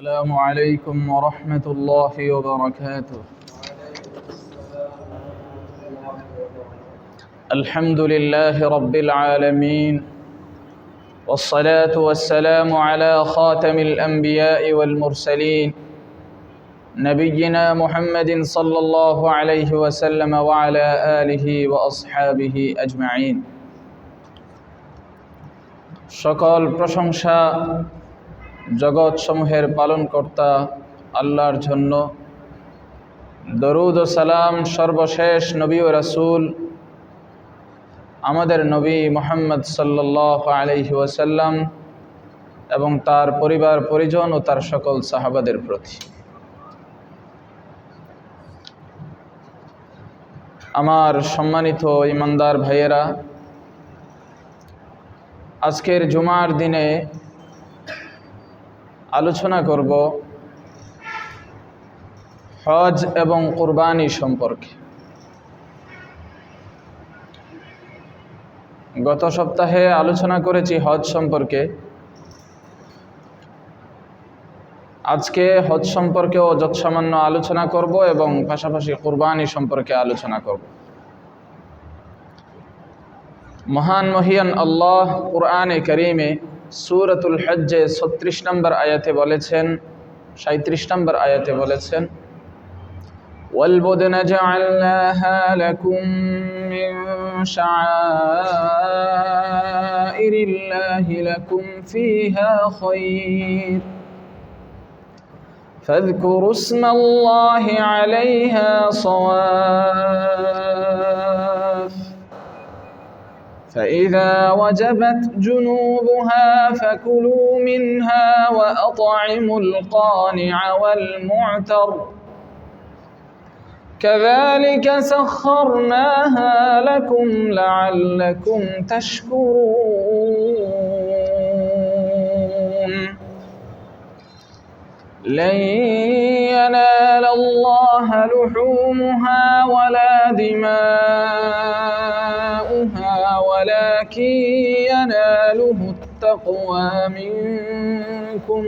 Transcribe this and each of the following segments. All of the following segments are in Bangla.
السلام عليكم ورحمة الله وبركاته. الحمد لله رب العالمين، والصلاة والسلام على خاتم الأنبياء والمرسلين نبينا محمد صلى الله عليه وسلم وعلى آله وأصحابه أجمعين. সকল প্রশংসা জগৎ সমূহের পালনকর্তা আল্লাহর জন্য। দরুদ ও সালাম সর্বশেষ নবী ও রাসূল আমাদের নবী মুহাম্মদ সাল্লাল্লাহু আলাইহি ওয়াসাল্লাম এবং তার পরিবার পরিজন ও তার সকল সাহাবাদের প্রতি। আমার সম্মানিত ইমানদার ভাইয়েরা, আজকের জুমার দিনে আলোচনা করব হজ এবং কুরবানি সম্পর্কে। গত সপ্তাহে আলোচনা করেছি হজ সম্পর্কে। আজকে হজ সম্পর্কেও যৎসামান্য আলোচনা করব এবং পাশাপাশি কুরবানি সম্পর্কে আলোচনা করব। মহান মহিয়ান আল্লাহ কুরআনে কারীমে সূরাতুল হজ্জে ৩৬ নম্বর আয়াতে বলেছেন, ৩৭ নম্বর আয়াতে বলেছেন, ওয়ালবুদনা জাআলনাহা লাকুম মিন শাআইরিল্লাহি লাকুম ফীহা খায়র ফাযকুরু ইসমাল্লাহি আলাইহা সাওয়াফ فإذا وجبت جنوبها فكلوا منها وأطعموا القانع والمعتر كذلك سخرناها لكم لعلكم تشكرون لن ينال الله لحومها ولا دماؤها ولكن يناله التقوى منكم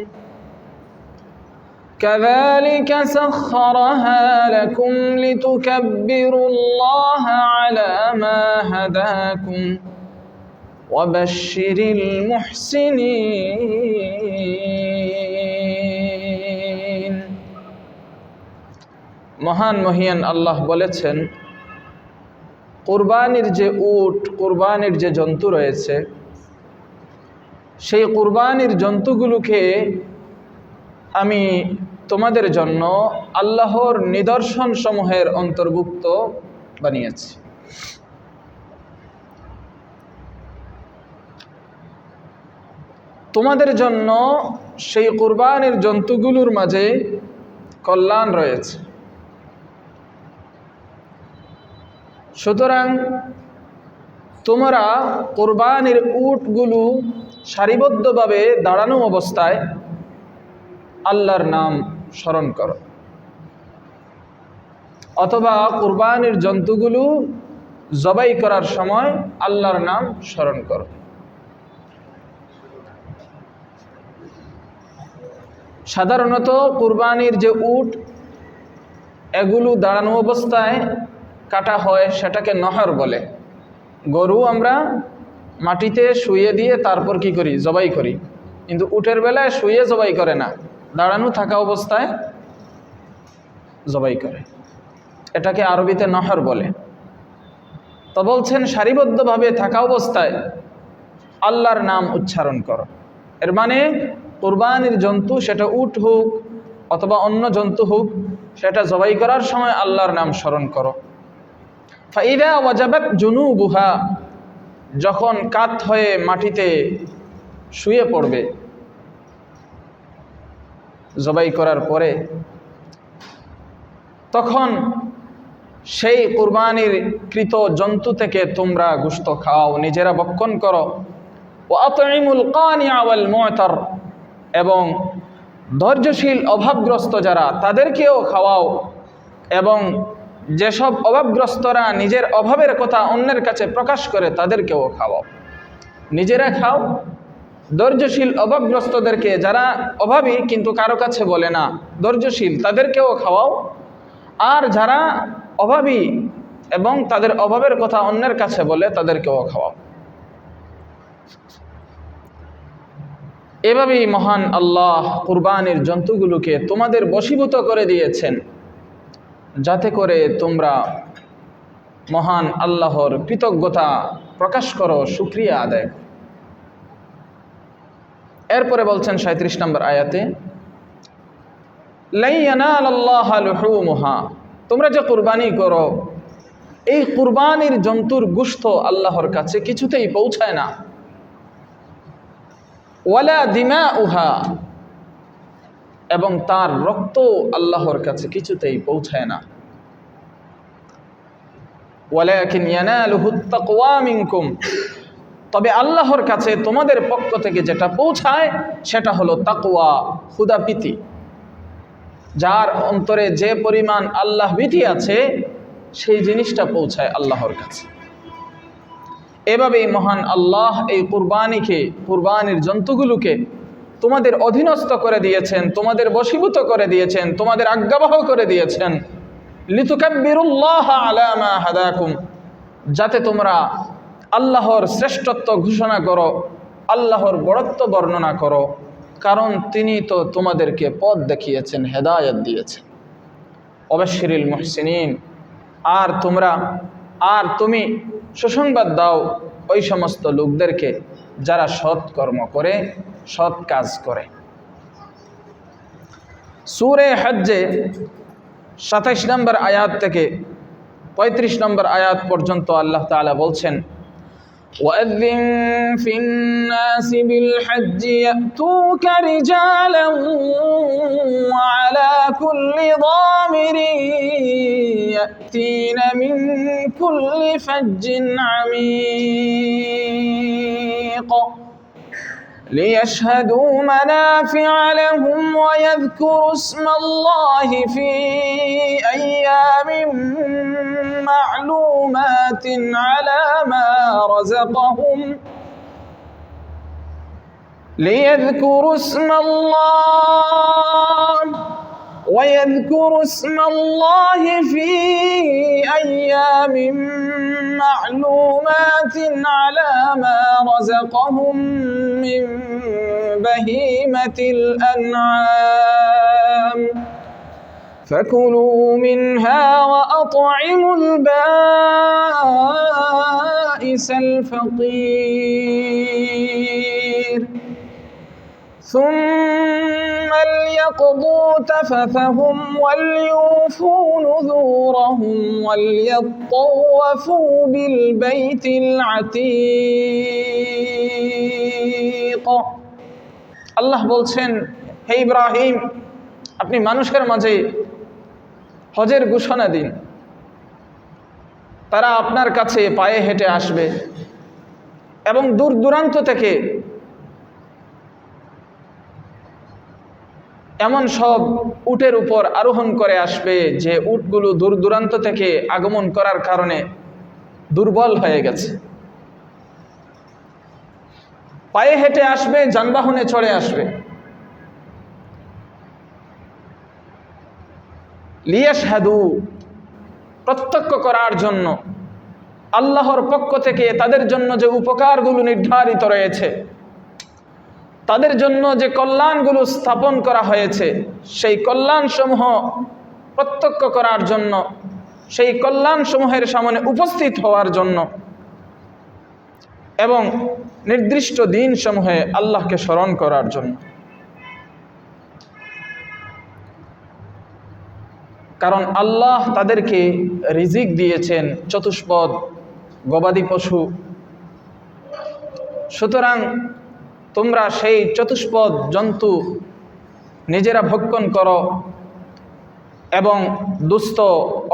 كذلك سخرها لكم لتكبروا الله على ما هداكم وبشر المحسنين. মহান মহিয়ান আল্লাহ বলেছেন, কুরবানির যে উট, কুরবানির যে জন্তু রয়েছে, সেই কুরবানির জন্তুগুলোকে আমি তোমাদের জন্য আল্লাহর নিদর্শন সমূহের অন্তর্ভুক্ত বানিয়েছি। তোমাদের জন্য সেই কুরবানির জন্তুগুলোর মাঝে কল্যাণ রয়েছে। সুতরাং তোমরা কুরবানির উটগুলো সারিবদ্ধভাবে দাঁড়ানো অবস্থায় আল্লাহর নাম স্মরণ করো, অথবা কুরবানির জন্তুগুলো জবাই করার সময় আল্লাহর নাম স্মরণ করো। সাধারণত কুরবানির যে উট, এগুলো দাঁড়ানো অবস্থায় কাটা হয়, সেটাকে নহর বলে। গরু আমরা মাটিতে শুইয়ে দিয়ে তারপর কি করি? জবাই করি। কিন্তু উটের বেলায় শুইয়ে জবাই করে না, দাঁড়ানো থাকা অবস্থায় জবাই করে। এটাকে আরবিতে নহর বলে। তো বলছেন সারিবদ্ধভাবে থাকা অবস্থায় আল্লাহর নাম উচ্চারণ করো। এর মানে কুরবানির জন্তু, সেটা উট হোক অথবা অন্য জন্তু হোক, সেটা জবাই করার সময় আল্লাহর নাম স্মরণ করো। ফাইদা ওয়াজাবাত জুনুবুহা, যখন কাত হয়ে মাটিতে শুয়ে পড়বে জবাই করার পরে, তখন সেই কুরবানির কৃত জন্তু থেকে তোমরা গোশত খাও, নিজেরা ভক্ষণ করো। ওয়া আতঈমুল কানিআ ওয়াল মু'তার, এবং ধৈর্যশীল অভাবগ্রস্ত যারা, তাদেরকেও খাওয়াও। এবং যেসব অভাবগ্রস্তরা নিজের অভাবের কথা অন্যের কাছে প্রকাশ করে, তাদেরকেও খাওয়াও। নিজেরা খাও ধৈর্যশীল অভাবগ্রস্তদেরকে, যারা অভাবী কিন্তু কারো কাছে বলে না, ধৈর্যশীল, তাদেরকেও খাওয়াও। আর যারা অভাবী এবং তাদের অভাবের কথা অন্যের কাছে বলে, তাদেরকেও খাওয়াও। এভাবেই মহান আল্লাহ কুরবানির জন্তুগুলোকে তোমাদের বশীভূত করে দিয়েছেন, যাতে করে তোমরা মহান আল্লাহর কৃতজ্ঞতা প্রকাশ করো, শুকরিয়া আদায় করো। এরপরে বলছেন 37 নম্বর আয়াতে, লা ইয়ানালাল্লাহা লুহুমুহা, তোমরা যে কুরবানি করো, এই কুরবানির জন্তুর গোশত আল্লাহর কাছে কিছুতেই পৌঁছায় না। ওয়ালা দিমাউহা, এবং তার রক্ত আল্লাহর কাছে কিছুতেই পৌঁছায় না। ওয়ালাকিন ইয়ানালুহুত তাকওয়া মিনকুম, তবে আল্লাহর কাছে তোমাদের পক্ষ থেকে যেটা পৌঁছায় সেটা হলো তাকওয়া, খুদাভীতি। যার অন্তরে যে পরিমাণ আল্লাহ ভীতি আছে, সেই জিনিসটা পৌঁছায় আল্লাহর কাছে। এভাবেই মহান আল্লাহ এই কুরবানির জন্তুগুলোকে তোমাদের অধীনস্থ করে দিয়েছেন, তোমাদের বশীভূত করে দিয়েছেন, তোমাদের আজ্ঞাবহ করে দিয়েছেন। লিতুকাব্বিরুল্লাহ আলা মা হাদাকুম, যাতে তোমরা আল্লাহর শ্রেষ্ঠত্ব ঘোষণা করো, আল্লাহর বড়ত্ব বর্ণনা করো, কারণ তিনি তো তোমাদেরকে পথ দেখিয়েছেন, হেদায়েত দিয়েছেন। ওয়াবাশশিরিল মুহসিনিন, আর তুমি সুসংবাদ দাও ওই সমস্ত লোকদেরকে যারা সৎকর্ম করে, সৎ কাজ করে। সূরা হজ্জে 27 নম্বর আয়াত থেকে 35 নম্বর আয়াত পর্যন্ত আল্লাহ তাআলা বলছেন, وَأَذِّن فِي النَّاسِ بِالْحَجِّ يَأْتُوكَ رِجَالًا وَعَلَى كُلِّ ضَامِرٍ يَأْتِينَ مِنْ كُلِّ فَجٍّ عَمِيقٍ لِيَشْهَدُوا مَنَافِعَ لَهُمْ وَيَذْكُرُوا اسْمَ اللَّهِ فِي أَيَّامٍ معلومات على ما رزقهم ويذكروا اسم الله في أيام معلومات على ما رزقهم من بهيمة الأنعام فكلوا منها وأطعموا البائس الفقير ثم ليقضوا تفثهم وليوفوا نذورهم وليطوفوا بالبيت العتيق। আল্লাহ বলছেন, হে ইব্রাহিম, আপনি মানুষের মাঝে হজের ঘোষণা দিন। তারা আপনার কাছে পায়ে হেঁটে আসবে এবং দূর দূরান্ত থেকে এমন সব উটের উপর আরোহণ করে আসবে যে উটগুলো দূর দূরান্ত থেকে আগমন করার কারণে দুর্বল হয়ে গেছে। পায়ে হেঁটে আসবে, যানবাহনে চড়ে আসবে। লিয়াশহাদু, প্রত্যক্ষ করার জন্য, আল্লাহর পক্ষ থেকে তাদের জন্য যে উপকারগুলো নির্ধারিত রয়েছে, তাদের জন্য যে কল্যাণগুলো স্থাপন করা হয়েছে, সেই কল্যাণসমূহ প্রত্যক্ষ করার জন্য, সেই কল্যাণসমূহের সামনে উপস্থিত হওয়ার জন্য এবং নির্দিষ্ট দিনসমূহে আল্লাহকে স্মরণ করার জন্য। কারণ আল্লাহ তাদেরকে রিজিক দিয়েছেন চতুষ্পদ গবাদি পশু, সুতরাং তোমরা সেই চতুষ্পদ জন্তু নিজেরা ভক্ষণ করো এবং দুস্থ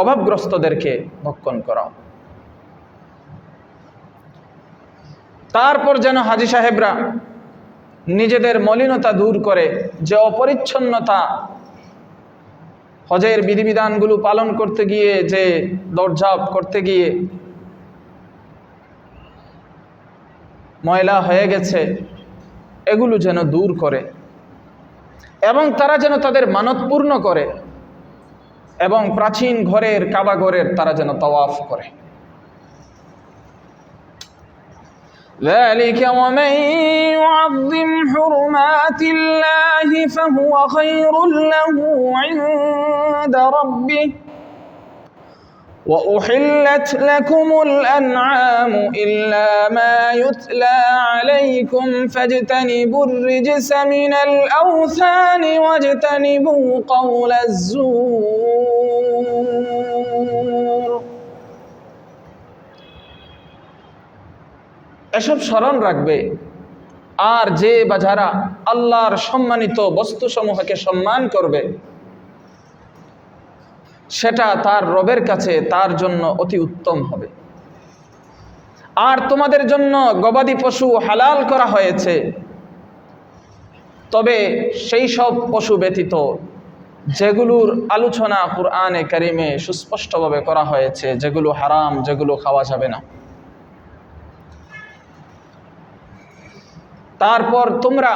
অভাবগ্রস্তদেরকে ভক্ষণ করো। তারপর যেন হাজী সাহেবরা নিজেদের মলিনতা দূর করে, যে অপরিচ্ছন্নতা, হজের বিধিবিধানগুলো পালন করতে গিয়ে যে দৌড়ঝাঁপ করতে গিয়ে ময়লা হয়ে গেছে, এগুলো যেন দূর করে এবং তারা যেন তাদের মানত পূর্ণ করে এবং প্রাচীন ঘরের কাবা ঘরের তারা যেন তাওয়াফ করে। ذلك ومن يعظم حرمات الله فهو خير له عند ربه وأحلت لكم الأنعام إلا ما يتلى عليكم فاجتنبوا الرجس من الأوثان واجتنبوا قول الزور। এসব স্মরণ রাখবে। আর যে বা যারা আল্লাহর সম্মানিত বস্তুসমূহকে সম্মান করবে সেটা তার রবের কাছে তার জন্য অতি উত্তম হবে। আর তোমাদের জন্য গবাদি পশু হালাল করা হয়েছে, তবে সেই সব পশু ব্যতীত যেগুলোর আলোচনা কুরআনে কারিমে সুস্পষ্টভাবে করা হয়েছে, যেগুলো হারাম, যেগুলো খাওয়া যাবে না। তারপর তোমরা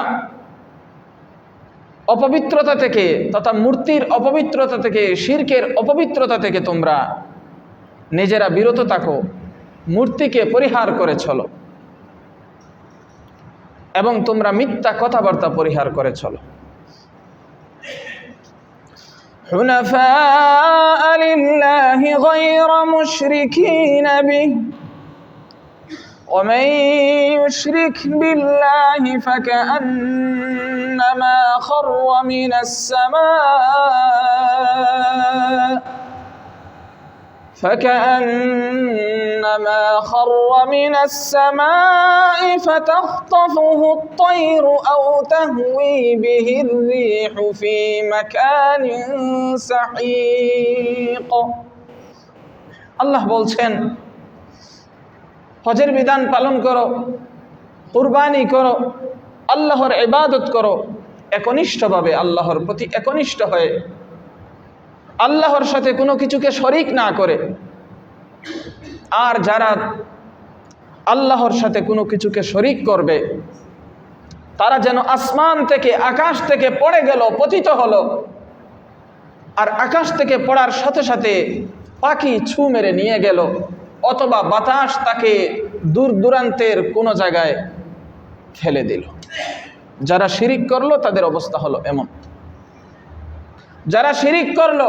অপবিত্রতা থেকে তথা মূর্তির অপবিত্রতা থেকে, শিরকের অপবিত্রতা থেকে তোমরা নিজেরা বিরত থাকো, মূর্তিকে পরিহার করে চলো এবং তোমরা মিথ্যা কথাবার্তা পরিহার করে চলো। হুনাফাআ লিল্লাহি গায়রা মুশরিকিন বিহি ومن يشرك بالله فكأنما خر من السماء فتخطفه الطير أو تهوي به الريح في مكان سحيق। আল্লাহ বলছেন, হজের বিধান পালন করো, কুরবানি করো, আল্লাহর ইবাদত করো একনিষ্ঠভাবে, আল্লাহর প্রতি একনিষ্ঠ হয়ে, আল্লাহর সাথে কোনো কিছুকে শরিক না করে। আর যারা আল্লাহর সাথে কোনো কিছুকে শরিক করবে তারা যেন আসমান থেকে, আকাশ থেকে পড়ে গেল, পতিত হলো, আর আকাশ থেকে পড়ার সাথে সাথে পাখি ছু মেরে নিয়ে গেল, অথবা বাতাস তাকে দূর দূরান্তের কোনো জায়গায় ফেলে দিল। যারা শিরিক করলো তাদের অবস্থা হলো এমন। যারা শিরিক করলো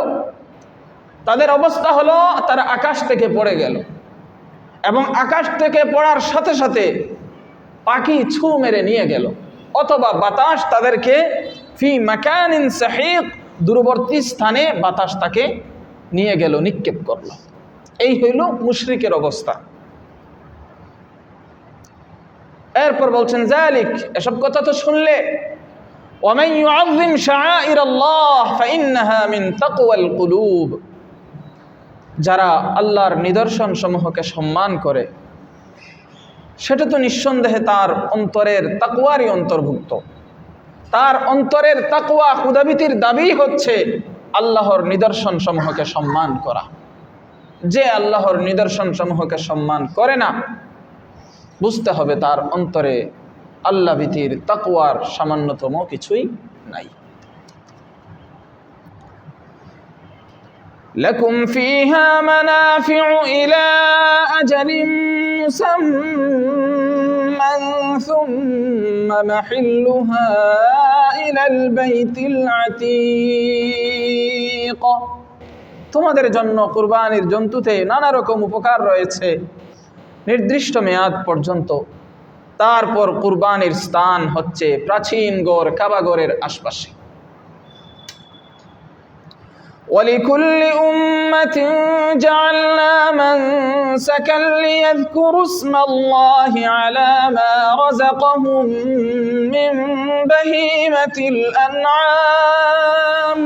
তাদের অবস্থা হলো তারা আকাশ থেকে পড়ে গেল এবং আকাশ থেকে পড়ার সাথে সাথে পাখি ছু মেরে নিয়ে গেল, অথবা বাতাস তাদেরকে ফি মাকানিন সাহিক, দূরবর্তী স্থানে বাতাস তাকে নিয়ে গেল, নিক্ষেপ করলো। এই হইল মুশরিকের অবস্থা। এরপর বলছেন যালিক, এসব কথা তো শুনলে, ওয়ামান ইউআযযিম শাআইরাল্লাহ ফাইন্নাহা মিন তাকওয়াল কুলুব, যারা আল্লাহর নিদর্শন সমূহকে সম্মান করে সেটা তো নিঃসন্দেহে তার অন্তরের তাকওয়ারই অন্তর্ভুক্ত। তার অন্তরের তাকওয়া, খুদাভীতির দাবি হচ্ছে আল্লাহর নিদর্শন সমূহকে সম্মান করা। যে আল্লাহর নিদর্শন সমূহকে সম্মান করে না, বুঝতে হবে তার অন্তরে আল্লাহ ভীতির তাকওয়ার সামান্যতম কিছুই নাই। লাকুম ফিহা মানাফিউ ইলা আজালিন মুসাম্মান সুম্মা মাহিল্লুহা ইলাল বাইতিল আতীক। তোমাদের জন্য কুরবানির জন্তুতে নানা রকম উপকার রয়েছে নির্দিষ্ট মেয়াদ পর্যন্ত। তারপর কুরবানির স্থান হচ্ছে প্রাচীন গড়, কাবা গড়ের আশপাশে। وَلِكُلِّ أُمَّةٍ جَعَلْنَا مَنسَكًا لِيَذْكُرُوا اسْمَ اللَّهِ عَلَى مَا رَزَقَهُم مِّن بَهِيمَةِ الْأَنْعَامِ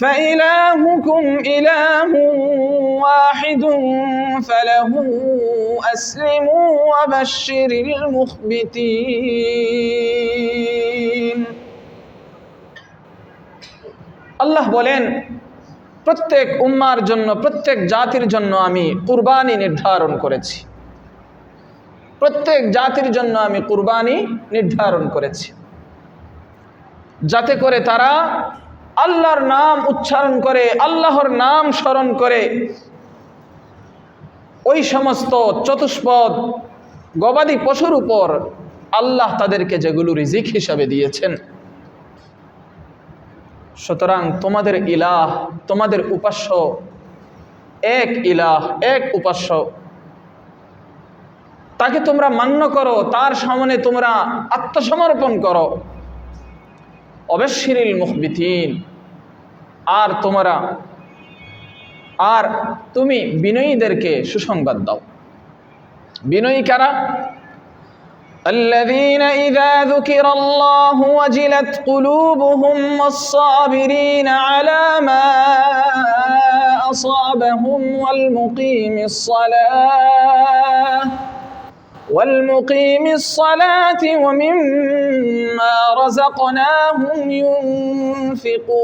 فإلهكم إله واحد فله أسلموا وبشر المخبتين। আল্লাহ বলেন, প্রত্যেক উম্মার জন্য, প্রত্যেক জাতির জন্য আমি কুরবানি নির্ধারণ করেছি। প্রত্যেক জাতির জন্য আমি কুরবানি নির্ধারণ করেছি, যাতে করে তারা আল্লাহর নাম উচ্চারণ করে, আল্লাহর নাম স্মরণ করে ওই সমস্ত চতুষ্পদ গবাদি পশুর উপর আল্লাহ তাদেরকে যেগুলো রিজিক হিসাবে দিয়েছেন। সুতরাং তোমাদের ইলাহ, তোমাদের উপাস্য এক ইলাহ, এক উপাস্য, তাকে তোমরা মান্য করো, তার সামনে তোমরা আত্মসমর্পণ করো। অবশ্যিরিল মুখবিতিন, আর তুমি বিনয়ীদেরকে সুসংবাদ দাও। বিনয়ী কারা? الذين إذا ذكر الله وجلت قلوبهم والصابرين على ما أصابهم والمقيم الصلاة ومما رزقناهم ينفقون।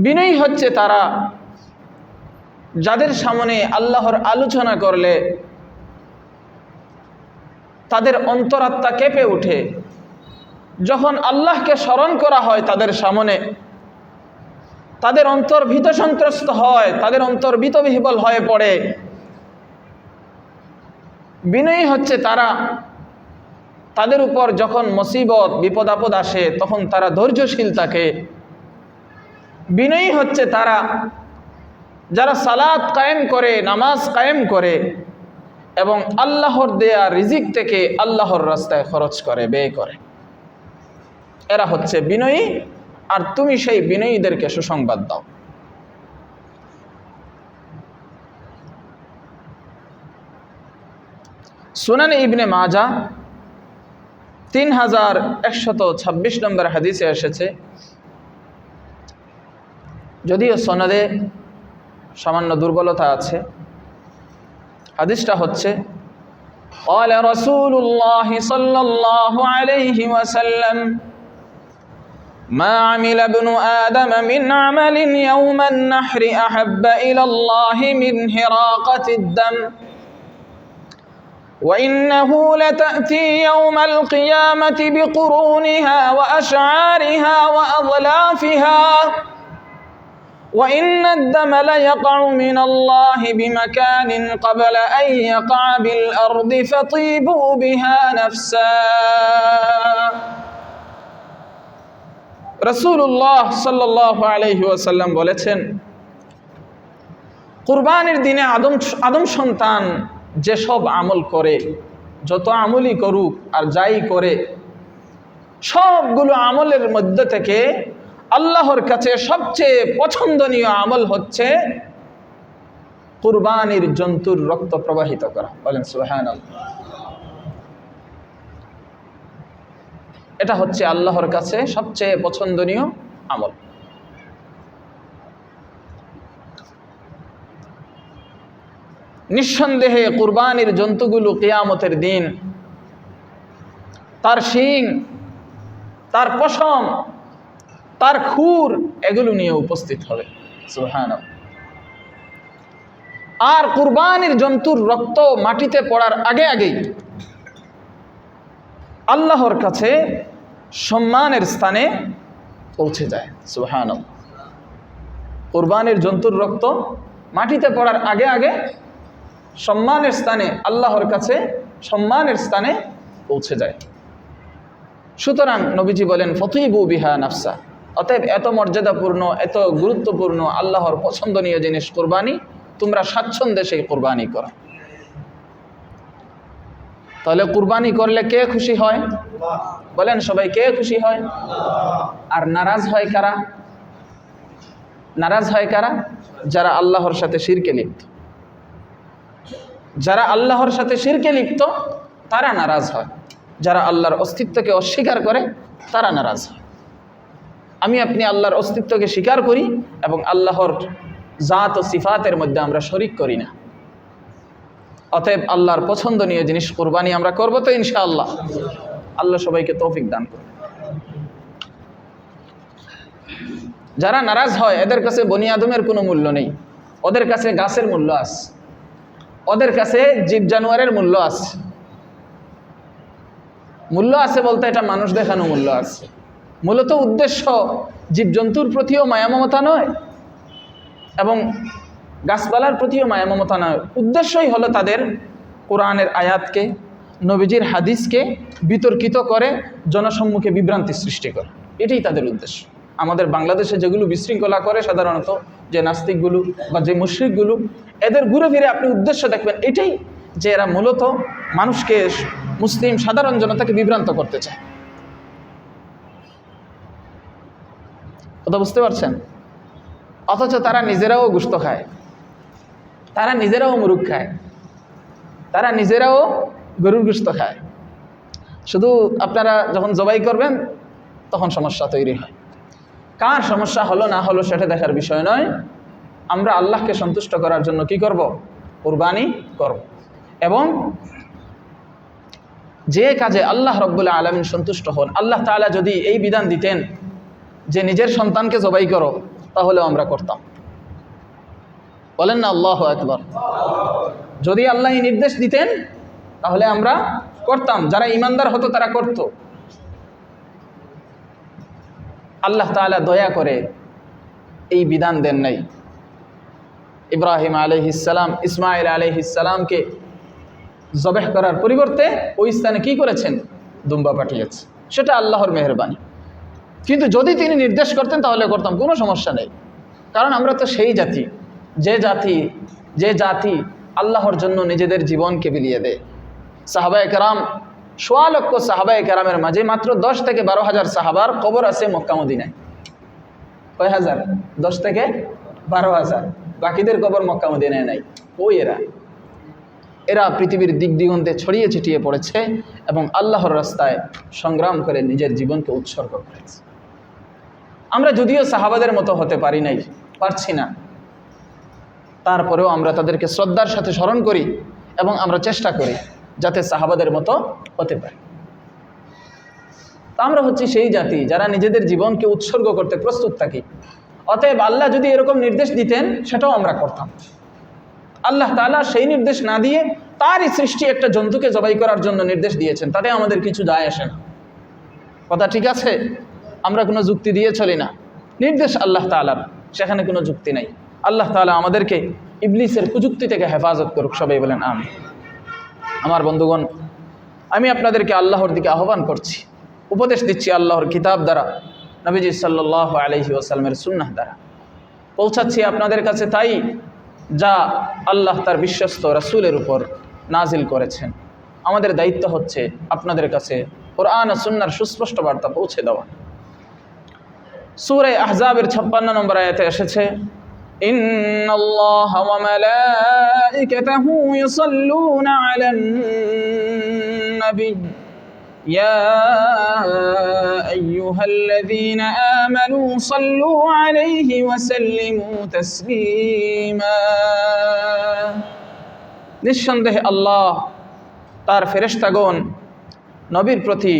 বিনয়ী হচ্ছে তারা যাদের সামনে আল্লাহর আলোচনা করলে তাদের অন্তরাত্মা কেঁপে ওঠে। যখন আল্লাহকে স্মরণ করা হয় তাদের সামনে, তাদের অন্তর ভীত সন্ত্রস্ত হয়, তাদের অন্তর ভীতবিহ্বল হয়ে পড়ে। বিনয়ী হচ্ছে তারা, তাদের উপর যখন মুসিবত বিপদ আপদ আসে তখন তারা ধৈর্যশীল থাকে। বিনয়ী হচ্ছে তারা যারা সালাত কায়েম করে, নামাজ কায়েম করে এবং আল্লাহর দেয়া রিজিক থেকে আল্লাহর রাস্তায় খরচ করে, ব্যয় করে। এরা হচ্ছে বিনয়ী, আর তুমি সেই বিনয়ীদেরকে সুসংবাদ দাও। সুনানে ইবনে মাজাহ 3126 নম্বর হাদিসে এসেছে, যদিও সনদে সামান্য দুর্বলতা আছে। হাদিসটা হচ্ছে قال رسول الله صلى الله عليه وسلم ما عمل ابن آدم من عمل يوم النحر أحب إلى الله من هراقة الدم وإنه لتأتي يوم القيامة بقرونها وأشعارها وأضلافها وإن الدم ليقع من الله بمكان قبل أن يقع بالأرض فطيبوا بها نفسا। রাসূলুল্লাহ সাল্লাল্লাহু আলাইহি ওয়াসাল্লাম বলেছেন, কুরবানির দিনে আদম সন্তান যেসব আমল করে, যত আমলই করুক আর যাই করে, সবগুলো আমলের মধ্যে থেকে আল্লাহর কাছে সবচেয়ে পছন্দনীয় আমল হচ্ছে কুরবানির জন্তুর রক্ত প্রবাহিত করা। বলেন সুবহানাল্লাহ। এটা হচ্ছে আল্লাহর কাছে সবচেয়ে পছন্দনীয় আমল। নিঃসন্দেহে কুরবানির জন্তুগুলো কিয়ামতের দিন তার শিং, তার পশম, তার খুর এগুলো নিয়ে উপস্থিত হবে। সুবহানাল্লাহ। আর কুরবানির জন্তুর রক্ত মাটিতে পড়ার আগে আগেই আল্লাহর কাছে সম্মানের স্থানে পৌঁছে যায়। সুবহানাল্লাহ। কুরবানির জন্তুর রক্ত মাটিতে পড়ার আগে আগে সম্মানের স্থানে, আল্লাহর কাছে সম্মানের স্থানে পৌঁছে যায়। সুতরাং নবীজি বলেন ফতিবু বিহা নাফসা। অতএব এত মর্যাদাপূর্ণ, এত গুরুত্বপূর্ণ আল্লাহর পছন্দনীয় জিনিস কুরবানি, তোমরা স্বাচ্ছন্দ্যে সেই কুরবানি করো। তাহলে কুরবানি করলে কে খুশি হয়? বলেন সবাই, কে খুশি হয়? আর নারাজ হয় কারা? নারাজ হয় কারা? যারা আল্লাহর সাথে শিরকে লিপ্ত। যারা আল্লাহর সাথে শিরকে লিপ্ত তারা নারাজ হয়। যারা আল্লাহর অস্তিত্বকে অস্বীকার করে তারা নারাজ হয়। আমি আপনি আল্লাহর অস্তিত্বকে স্বীকার করি এবং আল্লাহর জাত ও সিফাতের মধ্যে আমরা শরিক করি না। অতএব আল্লাহর পছন্দনীয় জিনিস কুরবানি আমরা করব তো ইনশাআল্লাহ। আল্লাহ সবাইকে তৌফিক দান করুন। যারা নারাজ হয় এদের কাছে বনি আদমের কোনো মূল্য নেই। ওদের কাছে গাছের মূল্য আছে, ওদের কাছে জীব জানোয়ারের মূল্য আছে। মূল্য আছে বলতে এটা মানুষ দেখানো মূল্য আছে। মূলত উদ্দেশ্য জীবজন্তুর প্রতিও মায়া মমতা নয় এবং গাছপালার প্রতিও মায়া মমতা নয়। উদ্দেশ্যই হলো তাদের কোরআনের আয়াতকে, নবীজির হাদিসকে বিতর্কিত করে জনসম্মুখে বিভ্রান্তি সৃষ্টি করে, এটাই তাদের উদ্দেশ্য। আমাদের বাংলাদেশে যেগুলো বিশৃঙ্খলা করে সাধারণত, যে নাস্তিকগুলো বা যে মুশরিকগুলো, এদের ঘুরে ফিরে আপনি উদ্দেশ্য দেখবেন এটাই, যে এরা মূলত মানুষকে, মুসলিম সাধারণ জনতাকে বিভ্রান্ত করতে চায়। কথা বুঝতে পারছেন? অথচ তারা নিজেরাও গোশত খায়, তারা নিজেরাও মুরগ খায়, তারা নিজেরাও গরুর গোশত খায়। শুধু আপনারা যখন জবাই করবেন তখন সমস্যা তৈরি হয়। কার সমস্যা হলো না হলো সেটা দেখার বিষয় নয়। আমরা আল্লাহকে সন্তুষ্ট করার জন্য কি করব? কুরবানি করব। এবং যে কাজে আল্লাহ রাব্বুল আলামিন সন্তুষ্ট হন, আল্লাহ তাআলা যদি এই বিধান দিতেন যে নিজের সন্তানকে জবাই করো, তাহলেও আমরা করতাম। বলেন না আল্লাহু আকবার। যদি আল্লাহ এই নির্দেশ দিতেন তাহলে আমরা করতাম। যারা ঈমানদার হতো তারা করত। আল্লাহ তাআলা দয়া করে এই বিধান দেন নাই। ইব্রাহিম আলাইহিস সালাম ইসমাঈল আলাইহিস সালামকে জবেহ করার পরিবর্তে ওই স্থানে কি করেছেন? দুম্বা পাঠিয়েছে। সেটা আল্লাহর মেহেরবানি। কিন্তু যদি তিনি নির্দেশ করতেন তাহলে করতাম, কোনো সমস্যা নেই। কারণ আমরা তো সেই জাতি, যে জাতি আল্লাহর জন্য নিজেদের জীবনকে বিলিয়ে দেয়। সাহাবায়ে কেরাম, সোয়া লক্ষ সাহাবায়ে কেরামের মাঝে মাত্র 10 থেকে 12 হাজার সাহাবার কবর আছে মক্কা মদিনায়। কয় হাজার? 10 থেকে 12 হাজার। বাকিদের কবর মক্কা মদিনায় নাই। ওই এরা পৃথিবীর দিক দিগন্তে ছড়িয়ে ছিটিয়ে পড়েছে এবং আল্লাহর রাস্তায় সংগ্রাম করে নিজের জীবনকে উৎসর্গ করেছে। আমরা যদিও সাহাবাদের মতো হতে পারছি না, তারপরেও আমরা তাদেরকে শ্রদ্ধার সাথে স্মরণ করি এবং আমরা চেষ্টা করি যাতে সাহাবাদের মতো হতে পারি। তা আমরা হচ্ছি সেই জাতি যারা নিজেদের জীবনকে উৎসর্গ করতে প্রস্তুত থাকি। অতএব আল্লাহ যদি এরকম নির্দেশ দিতেন সেটাও আমরা করতাম। আল্লাহ তাআলা সেই নির্দেশ না দিয়ে তারই সৃষ্টি একটা জন্তুকে জবাই করার জন্য নির্দেশ দিয়েছেন, তাতে আমাদের কিছু যায় আসে না। কথা ঠিক আছে? আমরা কোনো যুক্তি দিয়ে চলি না। নির্দেশ আল্লাহ তাআলার, সেখানে কোনো যুক্তি নাই। আল্লাহ তাআলা আমাদেরকে ইবলিসের কুযুক্তি থেকে হেফাজত করুক। সবাই বলেন আমিন। আমার বন্ধুগণ, আমি আপনাদেরকে আল্লাহর দিকে আহ্বান করছি, উপদেশ দিচ্ছি আল্লাহর কিতাব দ্বারা, নবীজি সাল্লাল্লাহু আলাইহি ওয়াসাল্লামের সুন্নাহ দ্বারা পৌঁছাচ্ছি আপনাদের কাছে তাই যা আল্লাহ তার বিশ্বস্ত রাসূলের উপর নাজিল করেছেন। আমাদের দায়িত্ব হচ্ছে আপনাদের কাছে কোরআন ও সুন্নাহর সুস্পষ্ট বার্তা পৌঁছে দেওয়া। সূরা আহজাবের 56 নম্বর আয়াতে এসেছে, ইন্নাল্লাহা ওয়া মালাইকাতাহু ইউসাল্লুনা আলান নবী ইয়া আইয়ুহাল্লাযীনা আমানু সাল্লু আলাইহি ওয়া সাল্লিমু তাসলিমা। নিঃসন্দেহে আল্লাহ তার ফেরেশতাগণ নবীর প্রতি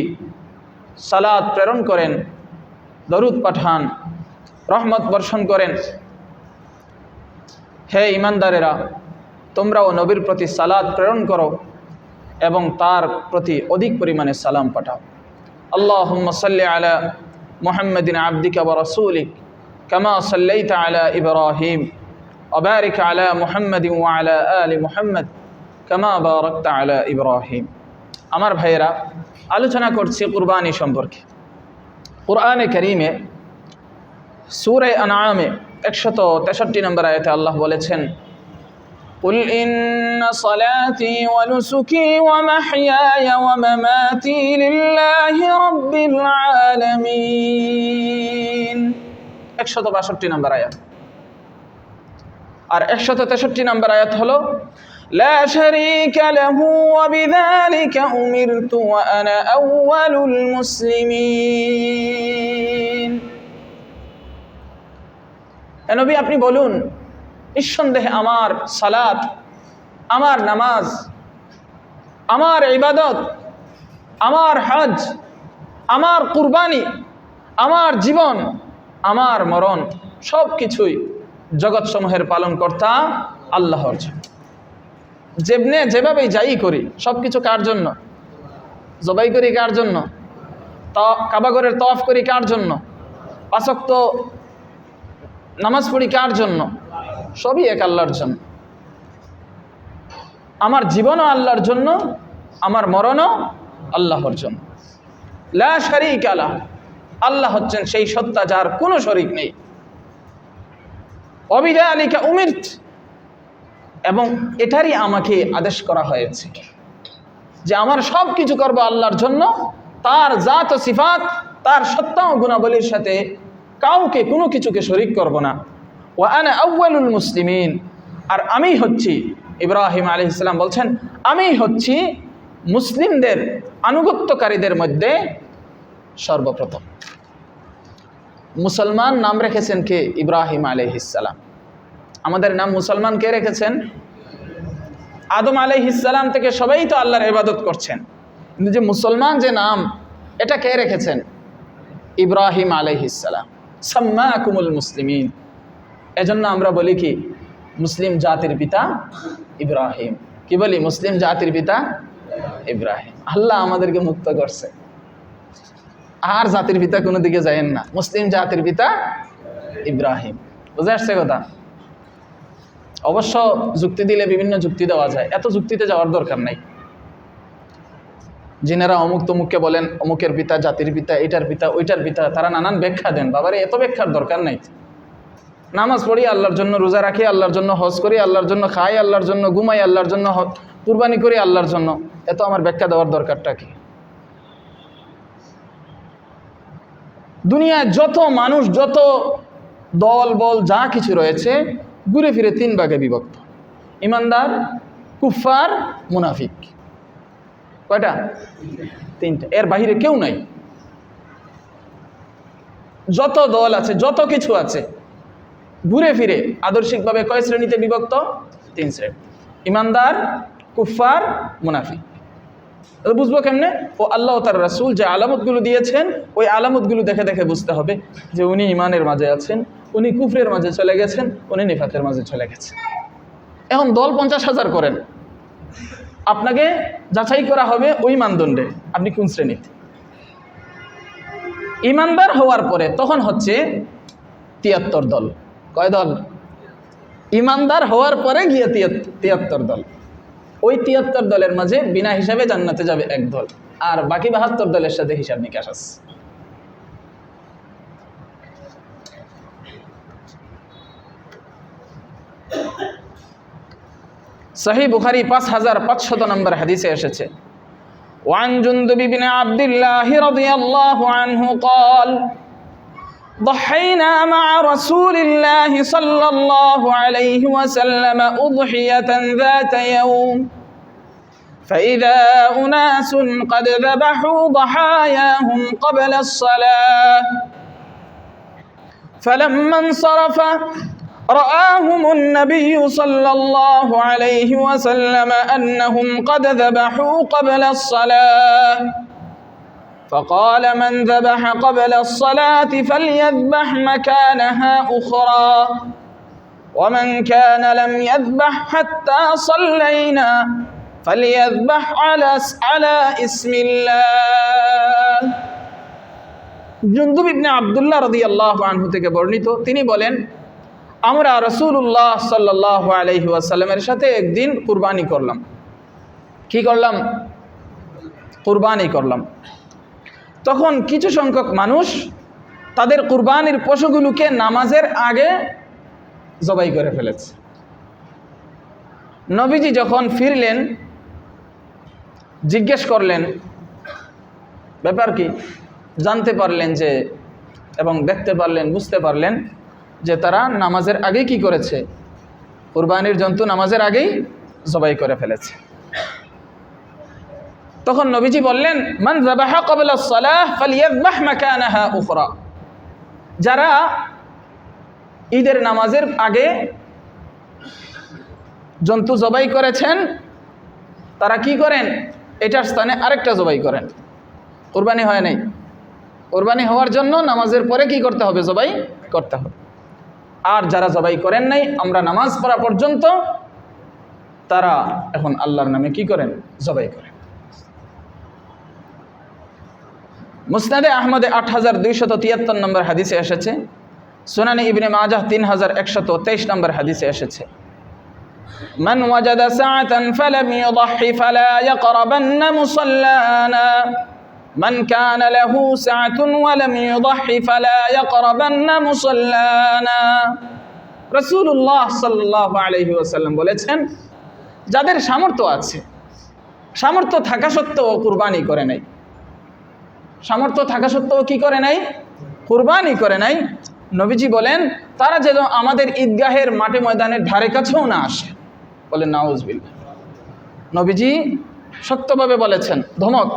সালাত প্রেরণ করেন, দরুদ পাঠান, রহমত বর্ষণ করেন। হে ঈমানদারেরা, তোমরাও নবীর প্রতি সালাত প্রেরণ করো এবং তার প্রতি অধিক পরিমাণে সালাম পাঠাও। আল্লাহুম্মা সাল্লি আলা মুহাম্মাদিন আবদিকা ওয়া রাসূলিক কামা সাল্লাইতা আলা ইব্রাহিম ওয়া বারিক আলা মুহাম্মাদিন ওয়া আলা আলি মুহাম্মাদ কামা বারাকতা আলা ইব্রাহিম। আমার ভাইয়েরা, আলোচনা করছি কুরবানি সম্পর্কে। কুরআনে কারীমে সূরা আনআমে 163 নম্বর আয়াতে আল্লাহ বলেছেন, কুল ইন্না সালাতি ওয়া নুসুকি ওয়া মাহইয়ায়া ওয়া মামাতি লিল্লাহি রাব্বিল আলামিন। 162 নম্বর আয়াত। আর 163 নম্বর আয়াত হলো, লা শারীকা লাহু ওয়া বিযালিকা উমিরতু ওয়া আনা আউওয়ালুল মুসলিমিন। হে নবী, আপনি বলুন, নিঃসন্দেহে আমার সালাত, আমার নামাজ, আমার ইবাদত, আমার হজ, আমার কুরবানি, আমার জীবন, আমার মরণ সব কিছুই জগৎ সমূহের পালন কর্তা আল্লাহর জন্য। যেভাবেই যাই করি সব কিছু কার জন্য? জবাই করি কার জন্য? কাবাগরের তওয়াফ করি কার জন্য? 5 ওয়াক্ত নামাজ পড়ি কার জন্য? সবই এক আল্লাহর জন্য। আমার জীবনও আল্লাহর জন্য, আমার মরণও আল্লাহর জন্য। লা শারীকা লাহ, আল্লাহ হচ্ছেন সেই সত্তা যার কোনো শরীক নেই। ওয়াবিযালিকা উমিরত, এবং এটারই আমাকে আদেশ করা হয়েছে যে আমার সব কিছু করবো আল্লাহর জন্য, তার জাত ও সিফাত, তার সত্তা ও গুণাবলীর সাথে কাউকে কোনো কিছুকে শরীক করব না। ওয়া আনা আউয়ালুল মুসলিমিন, আর আমি হচ্ছি, ইব্রাহিম আলাইহিস সালাম বলছেন, আমি হচ্ছি মুসলিমদের আনুগত্যকারীদের মধ্যে সর্বপ্রথম। মুসলমান নাম রেখেছেন কে? ইব্রাহিম আলাইহিস সালাম। আমাদের নাম মুসলমান কে রেখেছেন? আদম আলাইহিস সালাম থেকে সবাই তো আল্লাহর ইবাদত করছেন, কিন্তু যে মুসলমান যে নাম, এটা কে রেখেছেন? ইব্রাহিম আলাইহিস সালাম। সাম্মাকুমুল মুসলিমিন, এজন্য আমরা বলি কি মুসলিম জাতির পিতা ইব্রাহিম। কি বলি? মুসলিম জাতির পিতা ইব্রাহিম। আল্লাহ আমাদেরকে মুক্ত করছে, আর জাতির পিতা কোনো দিকে যায়েন না, মুসলিম জাতির পিতা ইব্রাহিম। বুঝে আসছে কথা? অবশ্য যুক্তি দিলে বিভিন্ন যুক্তি দেওয়া যায়, এত যুক্তিতে যাওয়ার দরকার নাই। যিনারা অমুক তমুককে বলেন অমুকের পিতা, জাতির পিতা, এটার পিতা, ওইটার পিতা, তারা নানান ব্যাখ্যা দেন। বাবারে এত ব্যাখ্যার দরকার নাই। নামাজ পড়ি আল্লাহর জন্য, রোজা রাখি আল্লাহর জন্য, হজ করি আল্লাহর জন্য, খাই আল্লাহর জন্য, ঘুমাই আল্লাহর জন্য, কুরবানি করি আল্লাহর জন্য, এত আমার ব্যাখ্যা দেওয়ার দরকারটা কি? দুনিয়ায় যত মানুষ, যত দল বল যা কিছু রয়েছে, ঘুরে ফিরে 3 ভাগে বিভক্ত: ইমানদার, কুফফার, মুনাফিক। কয়টা? 3টা, এর বাহিরে কেউ নাই। যত দল আছে, যত কিছু আছে, ঘুরে ফিরে আদর্শিকভাবে কয় শ্রেণীতে বিভক্ত? 3 শ্রেণী: ইমানদার, কুফফার, মুনাফিক। বুঝবো কেমনে? ও আল্লাহ তার রাসূল যে আলামতগুলো দিয়েছেন, ওই আলামতগুলো দেখে দেখে বুঝতে হবে যে উনি ইমানের মাঝে আছেন, উনি কুফরের মাঝে চলে গেছেন, উনি নিফাকের মাঝে চলে গেছেন। এখন দল 50,000 করেন, আপনাকে যাচাই করা হবে ওই মানদণ্ডে আপনি কোন শ্রেণীতে। ইমানদার হওয়ার পরে তখন হচ্ছে 73 দল। কয় দল? ইমানদার হওয়ার পরে গিয়ে 73 দল। ওই 73 দলের মাঝে বিনা হিসাবে জান্নাতে যাবে 1 দল, আর বাকি 72 দলের সাথে হিসাব নিকাশ আছে। সহিহ বুখারী 5500 নম্বর হাদিসে এসেছে, ওয়ান জুনদুব ইবনে আব্দুল্লাহ রাদিয়াল্লাহু আনহু قال ضحينا مع رسول الله صلى الله عليه وسلم أضحية ذات يوم فإذا أناس قد ذبحوا ضحاياهم قبل الصلاة فلما انصرف رآهم النبي صلى الله عليه وسلم أنهم قد ذبحوا قبل الصلاة فقال من ذبح قبل الصلاة فليذبح مكانها أخرى ومن كان لم يذبح حتى صلينا فليذبح على اسم الله। জুনদুব ইবনে আব্দুল্লাহ রাদিয়াল্লাহু আনহু থেকে বর্ণিত, তিনি বলেন, আমরা রাসূলুল্লাহ সাল্লাল্লাহু আলাইহি ওয়াসাল্লামের সাথে একদিন কুরবানি করলাম। কি করলাম? কুরবানি করলাম। তখন কিছু সংখ্যক মানুষ তাদের কুরবানির পশুগুলোকে নামাজের আগে জবাই করে ফেলেছে। নবীজি যখন ফিরলেন, জিজ্ঞেস করলেন ব্যাপার কি, জানতে পারলেন যে, এবং দেখতে পারলেন, বুঝতে পারলেন যে তারা নামাজের আগেই কি করেছে? কুরবানির জন্তু নামাজের আগেই জবাই করে ফেলেছে। তখন নবীজি বললেন, মান যাবাহা ক্বাবলা আস-সালাহ ফালইয়াযবাহ মাকানাহা উখরা। যারা ঈদের নামাজের আগে জন্তু জবাই করেছেন, তারা কি করেন? এটার স্থানে আরেকটা জবাই করেন। কুরবানি হয় নাই, কুরবানি হওয়ার জন্য নামাজের পরে কি করতে হবে? জবাই করতে হবে। আর যারা জবাই করেন নাই, আমরা নামাজ পড়া পর্যন্ত তারা এখন আল্লাহর নামে কি করেন? জবাই করেন। মুসনাদে আহমদে 8273 নম্বর হাদিসে এসেছে, সুনানে ইবনে মাজাহ 3123 নম্বর হাদিসে এসেছে, মান ওয়াজাদা সাআতান ফালাম ইউদহি ফালা ইয়াকরাবান্না মুসাল্লানা, মান কানা লাহু সাআতুন ওয়া লাম ইউদহি ফালা ইয়াকরাবান্না মুসাল্লানা। রাসূলুল্লাহ সাল্লাল্লাহু আলাইহি ওয়াসাল্লাম বলেছেন, যাদের সামর্থ্য আছে, সামর্থ্য থাকা সত্ত্বেও কুরবানি করে নাই, সামর্থ্য থাকা সত্ত্বেও কি করে নাই? কুরবানি করে নাই। নবীজি বলেন, তারা যেন আমাদের ঈদগাহের মাঠে ময়দানের ধারে কাছেও না আসে। বলেন নাউজুবিল্লাহ। নবীজি শক্তভাবে বলেছেন, ধমক,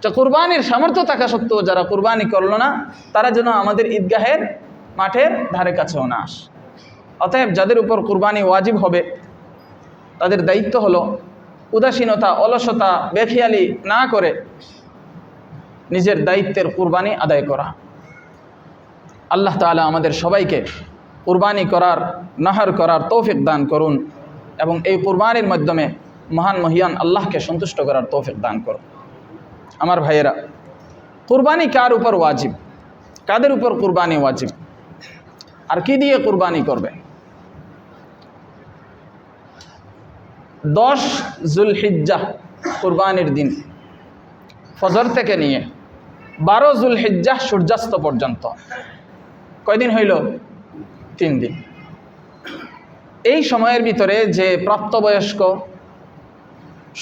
যে কুরবানির সামর্থ্য থাকা সত্ত্বেও যারা কুরবানি করলো না, তারা যেন আমাদের ঈদগাহের মাঠের ধারে কাছেও না আসে। অতএব যাদের উপর কুরবানি ওয়াজিব হবে, তাদের দায়িত্ব হলো উদাসীনতা, অলসতা, বেখেয়ালি না করে নিজের দায়িত্বের কুরবানি আদায় করা। আল্লাহ তাআলা আমাদের সবাইকে কুরবানি করার, নাহার করার তৌফিক দান করুন এবং এই কুরবানির মাধ্যমে মহান মহিয়ান আল্লাহকে সন্তুষ্ট করার তৌফিক দান করুন। আমার ভাইয়েরা, কুরবানি কার উপর ওয়াজিব? কাদের উপর কুরবানি ওয়াজিব? আর কি দিয়ে কুরবানি করবে? 10 যুলহিজ্জাহ কুরবানির দিন ফজর থেকে নিয়ে 12 যুলহিজ্জাহ সূর্যাস্ত পর্যন্ত কয়দিন হইল? 3 দিন। এই সময়ের ভিতরে যে প্রাপ্তবয়স্ক,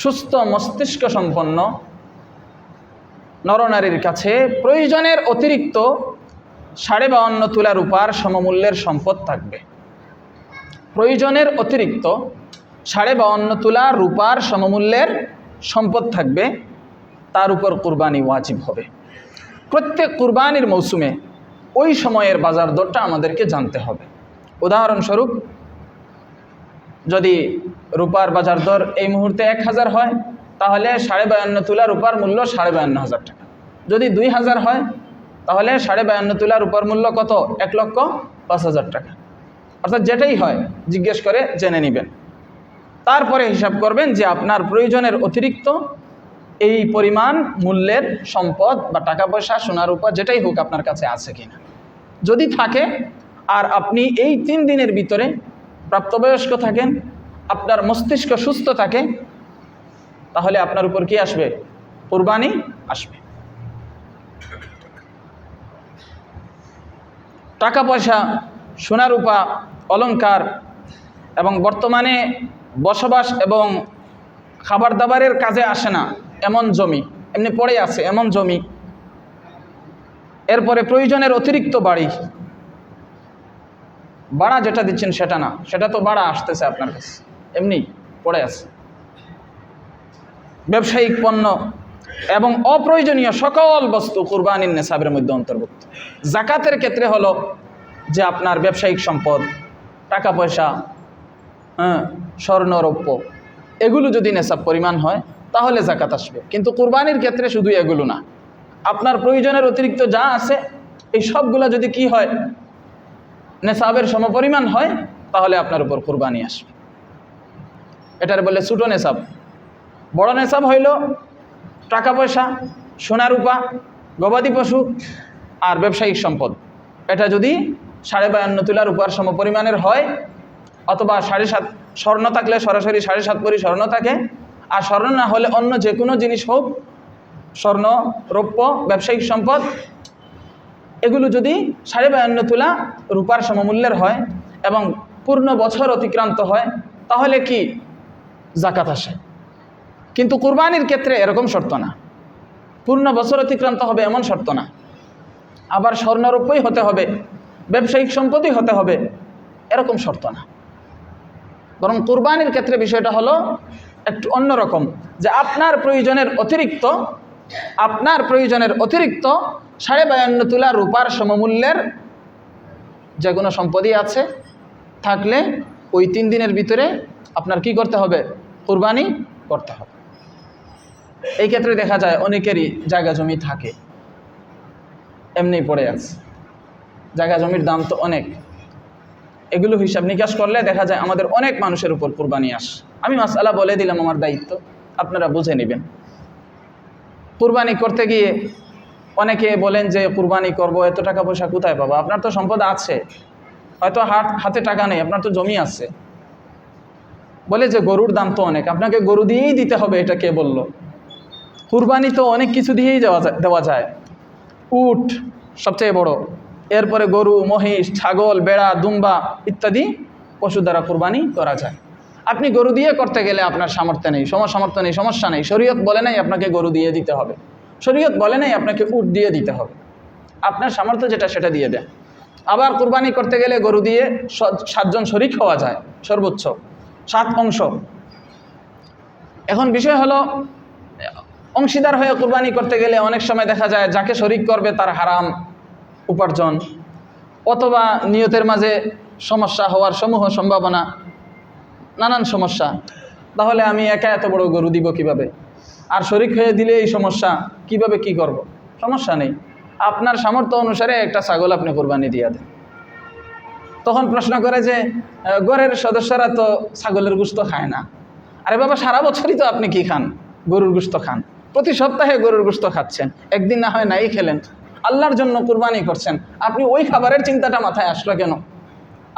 সুস্থ মস্তিষ্ক সম্পন্ন নরনারীর কাছে প্রয়োজনের অতিরিক্ত 52.5 তোলা রূপার সমমূল্যের সম্পদ থাকবে, প্রয়োজনের অতিরিক্ত 52.5 তোলা রূপার সমমূল্যের সম্পদ থাকবে, তার উপর কুরবানি ওয়াজিব হবে। প্রত্যেক কুরবানির মৌসুমে ওই সময়ের বাজার দরটা আমাদেরকে জানতে হবে। উদাহরণস্বরূপ, যদি রূপার বাজার দর এই মুহূর্তে 1000 হয়, তাহলে 52.5 তোলা রূপার মূল্য 52,500 টাকা। যদি 2000 হয়, তাহলে 52.5 তোলা রূপার মূল্য কত? 1,05,000 টাকা। অর্থাৎ যেটাই হয় জিজ্ঞেস করে জেনে নেবেন, তারপরে হিসাব করবেন যে আপনার প্রয়োজনের অতিরিক্ত এই পরিমাণ মূল্যের সম্পদ বা টাকা পয়সা, সোনা রূপা যেটাই হোক আপনার কাছে আছে কিনা। যদি থাকে আর আপনি এই 3 দিনের ভিতরে প্রাপ্তবয়স্ক থাকেন, আপনার মস্তিষ্ক সুস্থ থাকে, তাহলে আপনার উপর কি আসবে? কুরবানি আসবে। টাকা পয়সা, সোনা রূপা, অলংকার এবং বর্তমানে বসবাস এবং খাবার দাবারের কাজে আসে না এমন জমি, এমনি পড়ে আছে এমন জমি, এরপরে প্রয়োজনের অতিরিক্ত বাড়ি, ভাড়া যেটা দিচ্ছেন সেটা না, সেটা তো ভাড়া আসতেছে আপনার কাছে, এমনি পড়ে আছে, ব্যবসায়িক পণ্য এবং অপ্রয়োজনীয় সকল বস্তু কুরবানির নেসাবের মধ্যে অন্তর্ভুক্ত। যাকাতের ক্ষেত্রে হলো যে আপনার ব্যবসায়িক সম্পদ, টাকা পয়সা, স্বর্ণ রৌপ্য, এগুলো যদি নেসাব পরিমাণ হয় তাহলে যাকাত আসবে। কিন্তু কুরবানির ক্ষেত্রে শুধু এগুলো না, আপনার প্রয়োজনের অতিরিক্ত যা আছে এই সবগুলো যদি কি হয়? নেসাবের সমপরিমাণ হয়, তাহলে আপনার উপর কুরবানি আসবে। এটার বলে ছোট নেসাব। বড় নেসাব হইল টাকা পয়সা, সোনা রূপা, গবাদি পশু আর ব্যবসায়িক সম্পদ। এটা যদি 52.5 তোলা রূপার সমপরিমাণের হয়, অথবা 7.5 স্বর্ণ থাকলে সরাসরি 7.5 ভরি স্বর্ণ থাকে, আর স্বর্ণ না হলে অন্য যে কোনো জিনিস হোক, স্বর্ণ, রৌপ্য, ব্যবসায়িক সম্পদ, এগুলো যদি 52.5 তোলা রূপার সমমূল্যের হয় এবং পূর্ণ বছর অতিক্রান্ত হয়, তাহলে কি যাকাত আসে। কিন্তু কুরবানির ক্ষেত্রে এরকম শর্ত না, পূর্ণ বছর অতিক্রান্ত হবে এমন শর্ত না, আবার স্বর্ণরূপই হতে হবে, ব্যবসায়িক সম্পদই হতে হবে এরকম শর্ত না। বরং কুরবানির ক্ষেত্রে বিষয়টা হলো একটু অন্যরকম, যে আপনার প্রয়োজনের অতিরিক্ত 52.5 তোলা রূপার সমমূল্যের যে কোনো সম্পদই আছে থাকলে ওই 3 দিনের ভিতরে আপনার কি করতে হবে? কুরবানি করতে হবে। এই ক্ষেত্রে দেখা যায় অনেকেরই জায়গা জমি থাকে, এমনি পড়ে আছে, জায়গা জমির দাম তো অনেক, এগুলো হিসাব নিকাশ করলে দেখা যায় আমাদের অনেক মানুষের উপর কুরবানি আসে। আমি মাসআলা বলে দিলাম, আমার দায়িত্ব, আপনারা বুঝে নেবেন। কুরবানি করতে গিয়ে অনেকে বলেন যে কুরবানি করব, এত টাকা পয়সা কোথায় পাবো? আপনার তো সম্পদ আছে, হয়তো হাতে টাকা নেই, আপনার তো জমি আছে। বলে যে গরুর দাম তো অনেক, আপনাকে গরু দিয়েই দিতে হবে, এটা কে বলল? কুরবানি তো অনেক কিছু দিয়েই দেওয়া যায়। উট সবচেয়ে বড়, এরপরে গরু, মহিষ, ছাগল, বেড়া, দুম্বা ইত্যাদি পশু দ্বারা কুরবানি করা যায়। আপনি গরু দিয়ে করতে গেলে আপনার সামর্থ্য নেই, সামর্থ্য নেই, সমস্যা নেই। শরীয়ত বলে নাই আপনাকে গরু দিয়ে দিতে হবে, শরীয়ত বলে নাই আপনাকে উট দিয়ে দিতে হবে। আপনার সামর্থ্য যেটা সেটা দিয়ে দেন। আবার কুরবানি করতে গেলে গরু দিয়ে 7 জন শরিক হওয়া যায়, সর্বোচ্চ 7 অংশ। এখন বিষয় হলো, অংশীদার হয়ে কুরবানি করতে গেলে অনেক সময় দেখা যায় যাকে শরিক করবে তার হারাম উপার্জন, অথবা নিয়তের মাঝে সমস্যা হওয়ার সমূহ সম্ভাবনা, নানান সমস্যা। তাহলে আমি একা এত বড় গরু দিব কিভাবে? আর শরিক হয়ে দিলে এই সমস্যা, কিভাবে কি করব? সমস্যা নেই, আপনার সামর্থ্য অনুসারে একটা ছাগল আপনি কুরবানি দিয়ে দেন। তখন প্রশ্ন করে যে ঘরের সদস্যরা তো ছাগলের গোশত খায় না। আরে বাবা, সারা বছরই তো আপনি কি খান? গরুর গোশত খান, প্রতি সপ্তাহে গরুর গোশত খাচ্ছেন, একদিন না হয় নাই খেলেন, আল্লাহর জন্য কুরবানি করছেন। আপনি ওই খাবারের চিন্তাটা মাথায় আসলো কেন?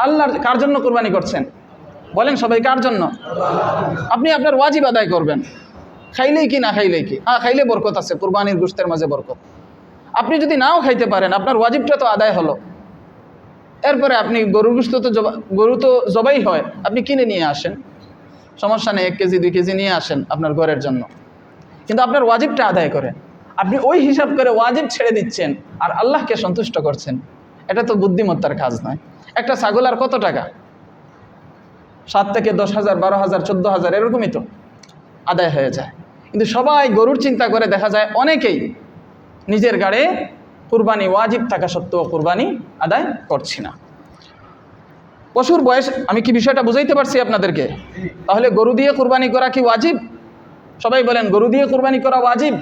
আল্লাহর, কার জন্য কুরবানি করছেন বলেন সবাই? কার জন্য? আপনি আপনার ওয়াজিব আদায় করবেন, খাইলেই কি না খাইলেই কি? হ্যাঁ, খাইলে বরকত আছে, কুরবানির গোশতের মাঝে বরকত। আপনি যদি নাও খাইতে পারেন, আপনার ওয়াজিবটা তো আদায় হলো। এরপরে আপনি গরুর গোশত তো গরু তো জবাই হয়, আপনি কিনে নিয়ে আসেন, সমস্যা নেই, 1 কেজি 2 কেজি নিয়ে আসেন আপনার ঘরের জন্য, কিন্তু আপনার ওয়াজিবটা আদায় করেন। আপনি ওই হিসাব করে ওয়াজিব ছেড়ে দিচ্ছেন আর আল্লাহকে সন্তুষ্ট করছেন, এটা তো বুদ্ধিমত্তার কাজ নয়। একটা ছাগল আর কত টাকা? 7 থেকে 10,000, 12,000, 14,000 এরকমই তো আদায় হয়ে যায়। কিন্তু সবাই গরুর চিন্তা করে দেখা যায় অনেকেই নিজের গাড়ে কুরবানি ওয়াজিব থাকা সত্ত্বেও কুরবানি আদায় করছি না। পশুর বয়স, আমি কি বিষয়টা বুঝাইতে পারছি আপনাদেরকে? তাহলে গরু দিয়ে কুরবানি করা কি ওয়াজিব? সবাই বলেন, গরু দিয়ে কুরবানি করা ওয়াজিব?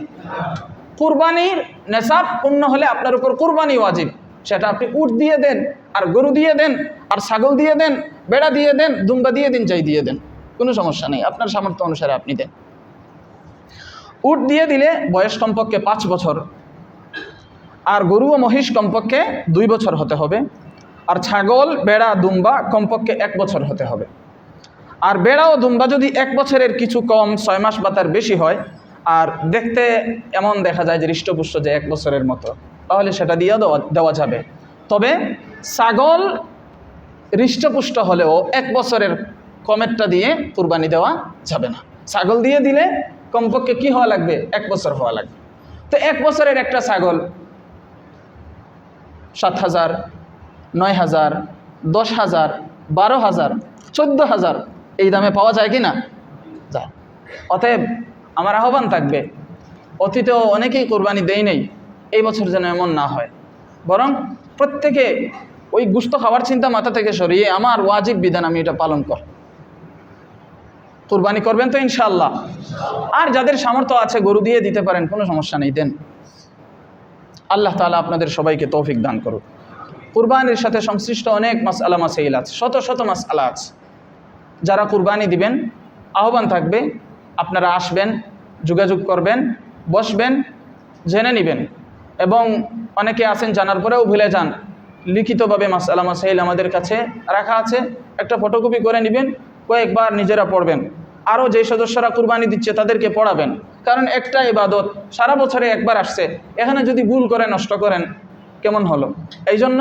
কুরবানির নেশাব পূর্ণ হলে আপনার উপর কুরবানি ওয়াজিব। সেটা আপনি উট দিয়ে দেন, আর গরু দিয়ে দেন, আর ছাগল দিয়ে দেন, বেড়া দিয়ে দেন, দুম্বা দিয়ে দিন, যাই দিয়ে দেন, কোনো সমস্যা নেই, আপনার সামর্থ্য অনুসারে আপনি দেন। উট দিয়ে দিলে বয়স কমপক্ষে 5 বছর, আর গরু ও মহিষ কমপক্ষে 2 বছর হতে হবে, আর ছাগল, বেড়া, দুম্বা কমপক্ষে 1 বছর হতে হবে। আর বেড়া ও দুম্বা যদি 1 বছরের কিছু কম, 6 মাস বা তার বেশি হয়, আর দেখতে এমন দেখা যায় যে হৃষ্টপুষ্ট, যে 1 বছরের মতো, তাহলে সেটা দিয়ে দেওয়া যাবে। তবে ছাগল হৃষ্টপুষ্ট হলেও 1 বছরের কমেরটা দিয়ে কুরবানি দেওয়া যাবে না। ছাগল দিয়ে দিলে কমপক্ষে কি হওয়া লাগবে? 1 বছর হওয়া লাগবে। তো 1 বছরের একটা ছাগল 7,000, 9,000, 10,000, 12,000, 14,000 এই দামে পাওয়া যায় কি না? যায়। অতএব আমার আহ্বান থাকবে, অতীতেও অনেকেই কোরবানি দেয় নেই, এই বছর যেন এমন না হয়, বরং প্রত্যেকে ওই গোশত খাওয়ার চিন্তা মাথা থেকে সরিয়ে আমার ওয়াজিব বিধান আমি এটা পালন কর। কুরবানি করবেন তো ইনশাআল্লাহ? আর যাদের সামর্থ্য আছে গরু দিয়ে দিতে পারেন, কোনো সমস্যা নেই, দেন। আল্লাহ তাআলা আপনাদের সবাইকে তৌফিক দান করুন। কুরবানির সাথে সংশ্লিষ্ট অনেক মাসআলা মাসাইল আছে, শত শত মাসআলা আছে। যারা কুরবানি দিবেন, আহ্বান থাকবে আপনারা আসবেন, যোগাযোগ করবেন, বসবেন, জেনে নেবেন। এবং অনেকে আছেন জানার পরেও ভুলে যান, লিখিতভাবে মাসআলা মাসাইল আমাদের কাছে রাখা আছে, একটা ফটোকপি করে নেবেন, কয়েকবার নিজেরা পড়বেন। আরও যে সদস্যরা কুরবানি দিচ্ছে তাদেরকে পড়াবেন, কারণ একটা ইবাদত সারা বছরে একবার আসছে, এখানে যদি ভুল করে নষ্ট করেন কেমন হলো? এই জন্য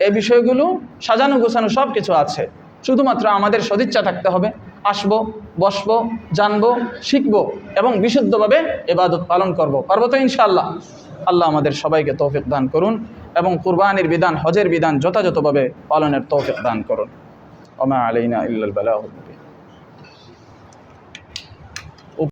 এই বিষয়গুলো সাজানো গোছানো সব কিছু আছে, শুধুমাত্র আমাদের সদিচ্ছা থাকতে হবে। আসবো, বসবো, জানবো, শিখবো এবং বিশুদ্ধভাবে ইবাদত পালন করব। পারবো তো ইনশাআল্লাহ? আল্লাহ আমাদের সবাইকে তৌফিক দান করুন এবং কুরবানির বিধান, হজের বিধান যথাযথভাবে পালনের তৌফিক দান করুন। ওমা আলাইনা ইল্লাল বালাগুল মুবিন।